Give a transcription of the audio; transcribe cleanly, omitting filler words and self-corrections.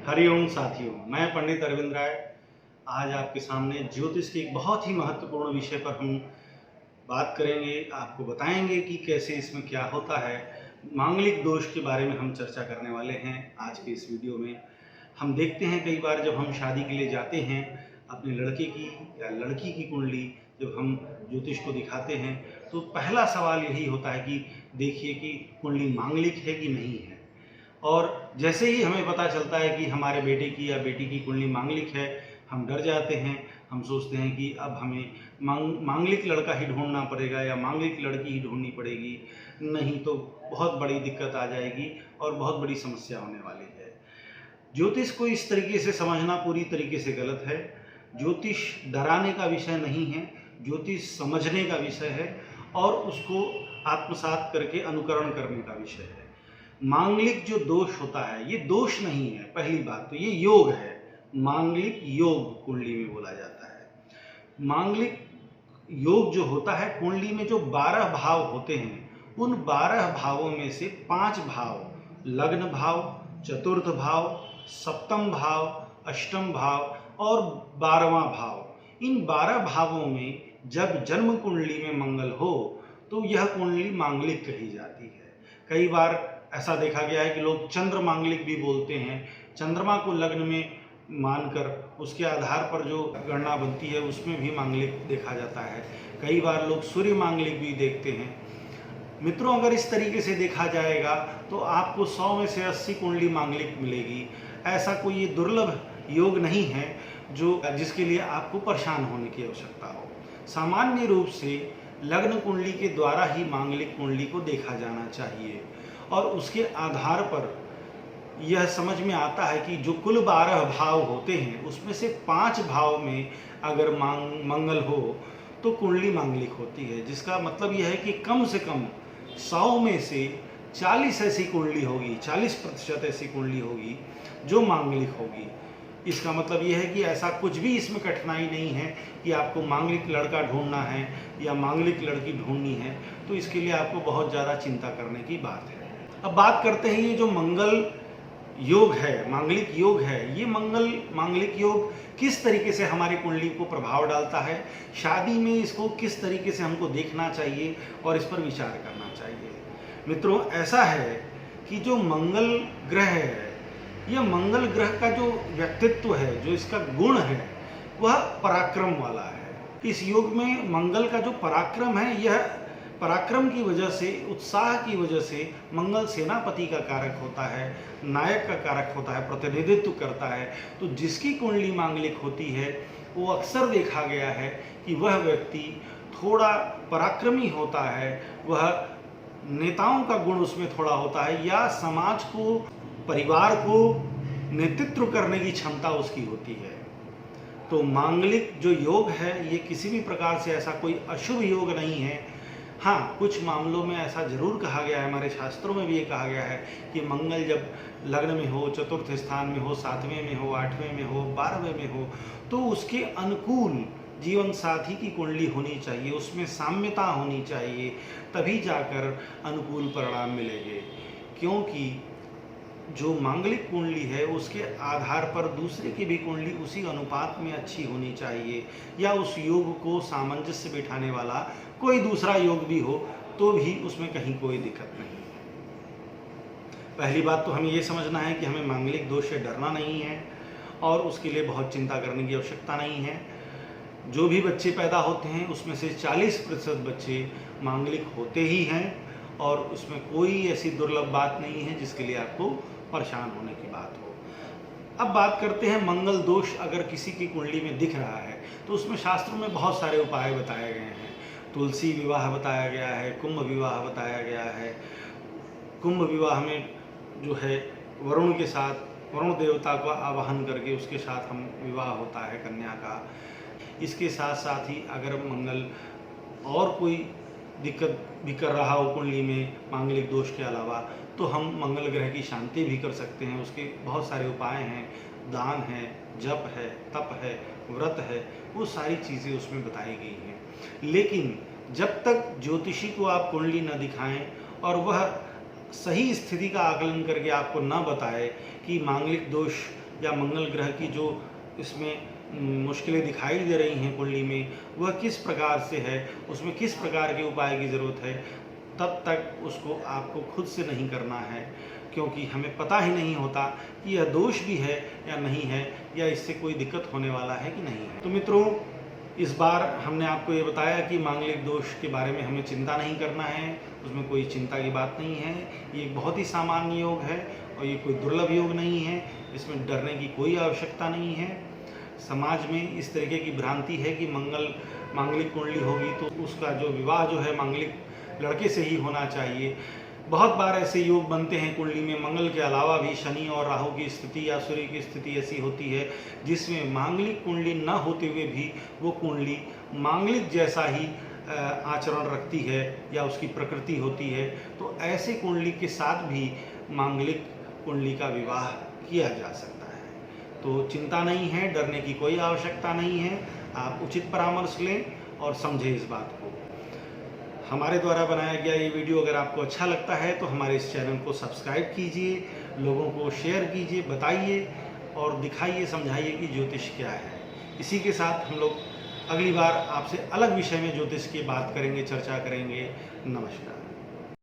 हरिओम साथियों, मैं पंडित अरविंद राय आज आपके सामने ज्योतिष के एक बहुत ही महत्वपूर्ण विषय पर हम बात करेंगे। आपको बताएंगे कि कैसे इसमें क्या होता है। मांगलिक दोष के बारे में हम चर्चा करने वाले हैं आज के इस वीडियो में। हम देखते हैं कई बार जब हम शादी के लिए जाते हैं, अपने लड़के की या लड़की की कुंडली जब हम ज्योतिष को दिखाते हैं तो पहला सवाल यही होता है कि देखिए कि कुंडली मांगलिक है कि नहीं है। और जैसे ही हमें पता चलता है कि हमारे बेटे की या बेटी की कुंडली मांगलिक है, हम डर जाते हैं। हम सोचते हैं कि अब हमें मांगलिक लड़का ही ढूंढना पड़ेगा या मांगलिक लड़की ही ढूंढनी पड़ेगी, नहीं तो बहुत बड़ी दिक्कत आ जाएगी और बहुत बड़ी समस्या होने वाली है। ज्योतिष को इस तरीके से समझना पूरी तरीके से गलत है। ज्योतिष डराने का विषय नहीं है, ज्योतिष समझने का विषय है और उसको आत्मसात करके अनुकरण करने का विषय है। मांगलिक जो दोष होता है ये दोष नहीं है, पहली बात तो ये योग है। मांगलिक योग कुंडली में बोला जाता है। मांगलिक योग जो होता है, कुंडली में जो 12 भाव होते हैं उन 12 भावों में से 5 भाव लग्न भाव, चतुर्थ भाव, सप्तम भाव, अष्टम भाव और 12वां भाव, इन 12 भावों में जब जन्म कुंडली में मंगल हो तो यह कुंडली मांगलिक कही जाती है। कई बार ऐसा देखा गया है कि लोग चंद्र मांगलिक भी बोलते हैं। चंद्रमा को लग्न में मानकर उसके आधार पर जो गणना बनती है उसमें भी मांगलिक देखा जाता है। कई बार लोग सूर्य मांगलिक भी देखते हैं। मित्रों, अगर इस तरीके से देखा जाएगा तो आपको 100 में से 80 कुंडली मांगलिक मिलेगी। ऐसा कोई ये दुर्लभ योग नहीं है जो जिसके लिए आपको परेशान होने की आवश्यकता हो। सामान्य रूप से लग्न कुंडली के द्वारा ही मांगलिक कुंडली को देखा जाना चाहिए और उसके आधार पर यह समझ में आता है कि जो कुल 12 भाव होते हैं उसमें से 5 भाव में अगर मंगल हो तो कुंडली मांगलिक होती है। जिसका मतलब यह है कि कम से कम 100 में से 40 ऐसी कुंडली होगी, 40% ऐसी कुंडली होगी जो मांगलिक होगी। इसका मतलब यह है कि ऐसा कुछ भी इसमें कठिनाई नहीं है कि आपको मांगलिक लड़का ढूंढना है या मांगलिक लड़की ढूंढनी है, तो इसके लिए आपको बहुत ज़्यादा चिंता करने की बात है। अब बात करते हैं ये जो मंगल योग है, मांगलिक योग है, ये मांगलिक योग किस तरीके से हमारी कुंडली को प्रभाव डालता है। शादी में इसको किस तरीके से हमको देखना चाहिए और इस पर विचार करना चाहिए। मित्रों, ऐसा है कि जो मंगल ग्रह है, यह मंगल ग्रह का जो व्यक्तित्व है, जो इसका गुण है, वह पराक्रम वाला है। इस योग में मंगल का जो पराक्रम है, यह पराक्रम की वजह से, उत्साह की वजह से मंगल सेनापति का कारक होता है, नायक का कारक होता है, प्रतिनिधित्व करता है। तो जिसकी कुंडली मांगलिक होती है वो अक्सर देखा गया है कि वह व्यक्ति थोड़ा पराक्रमी होता है, वह नेताओं का गुण उसमें थोड़ा होता है या समाज को, परिवार को नेतृत्व करने की क्षमता उसकी होती है। तो मांगलिक जो योग है ये किसी भी प्रकार से ऐसा कोई अशुभ योग नहीं है। हाँ, कुछ मामलों में ऐसा जरूर कहा गया है, हमारे शास्त्रों में भी ये कहा गया है कि मंगल जब लग्न में हो, चतुर्थ स्थान में हो, 7वें में हो, 8वें में हो, 12वें में हो, तो उसके अनुकूल जीवन साथी की कुंडली होनी चाहिए, उसमें साम्यता होनी चाहिए, तभी जाकर अनुकूल परिणाम मिलेंगे। क्योंकि जो मांगलिक कुंडली है उसके आधार पर दूसरे की भी कुंडली उसी अनुपात में अच्छी होनी चाहिए, या उस योग को सामंजस्य बिठाने वाला कोई दूसरा योग भी हो तो भी उसमें कहीं कोई दिक्कत नहीं है। पहली बात तो हमें ये समझना है कि हमें मांगलिक दोष से डरना नहीं है और उसके लिए बहुत चिंता करने की आवश्यकता नहीं है। जो भी बच्चे पैदा होते हैं उसमें से 40% बच्चे मांगलिक होते ही हैं और उसमें कोई ऐसी दुर्लभ बात नहीं है जिसके लिए आपको परेशान होने की बात हो। अब बात करते हैं मंगल दोष अगर किसी की कुंडली में दिख रहा है तो उसमें शास्त्रों में बहुत सारे उपाय बताए गए हैं। तुलसी विवाह बताया गया है, कुंभ विवाह बताया गया है। कुंभ विवाह में जो है वरुण के साथ, वरुण देवता को आवाहन करके उसके साथ हम विवाह होता है कन्या का। इसके साथ साथ ही अगर मंगल और कोई दिक्कत भी कर रहा हो कुंडली में मांगलिक दोष के अलावा, तो हम मंगल ग्रह की शांति भी कर सकते हैं। उसके बहुत सारे उपाय हैं, दान है, जप है, तप है, व्रत है, वो सारी चीज़ें उसमें बताई गई हैं। लेकिन जब तक ज्योतिषी को आप कुंडली न दिखाएं और वह सही स्थिति का आकलन करके आपको न बताए कि मांगलिक दोष या मंगल ग्रह की जो इसमें मुश्किलें दिखाई दे रही हैं कुंडली में, वह किस प्रकार से है, उसमें किस प्रकार के उपाय की ज़रूरत है, तब तक उसको आपको खुद से नहीं करना है, क्योंकि हमें पता ही नहीं होता कि यह दोष भी है या नहीं है, या इससे कोई दिक्कत होने वाला है कि नहीं है। तो मित्रों, इस बार हमने आपको ये बताया कि मांगलिक दोष के बारे में हमें चिंता नहीं करना है, उसमें कोई चिंता की बात नहीं है। ये एक बहुत ही सामान्य योग है और ये कोई दुर्लभ योग नहीं है, इसमें डरने की कोई आवश्यकता नहीं है। समाज में इस तरीके की भ्रांति है कि मांगलिक कुंडली होगी तो उसका जो विवाह जो है मांगलिक लड़के से ही होना चाहिए। बहुत बार ऐसे योग बनते हैं कुंडली में, मंगल के अलावा भी शनि और राहु की स्थिति या सूर्य की स्थिति ऐसी होती है जिसमें मांगलिक कुंडली न होते हुए भी वो कुंडली मांगलिक जैसा ही आचरण रखती है या उसकी प्रकृति होती है। तो ऐसे कुंडली के साथ भी मांगलिक कुंडली का विवाह किया जा सकता है। तो चिंता नहीं है, डरने की कोई आवश्यकता नहीं है। आप उचित परामर्श लें और समझें इस बात को। हमारे द्वारा बनाया गया ये वीडियो अगर आपको अच्छा लगता है तो हमारे इस चैनल को सब्सक्राइब कीजिए, लोगों को शेयर कीजिए, बताइए और दिखाइए, समझाइए कि ज्योतिष क्या है। इसी के साथ हम लोग अगली बार आपसे अलग विषय में ज्योतिष की बात करेंगे, चर्चा करेंगे। नमस्कार।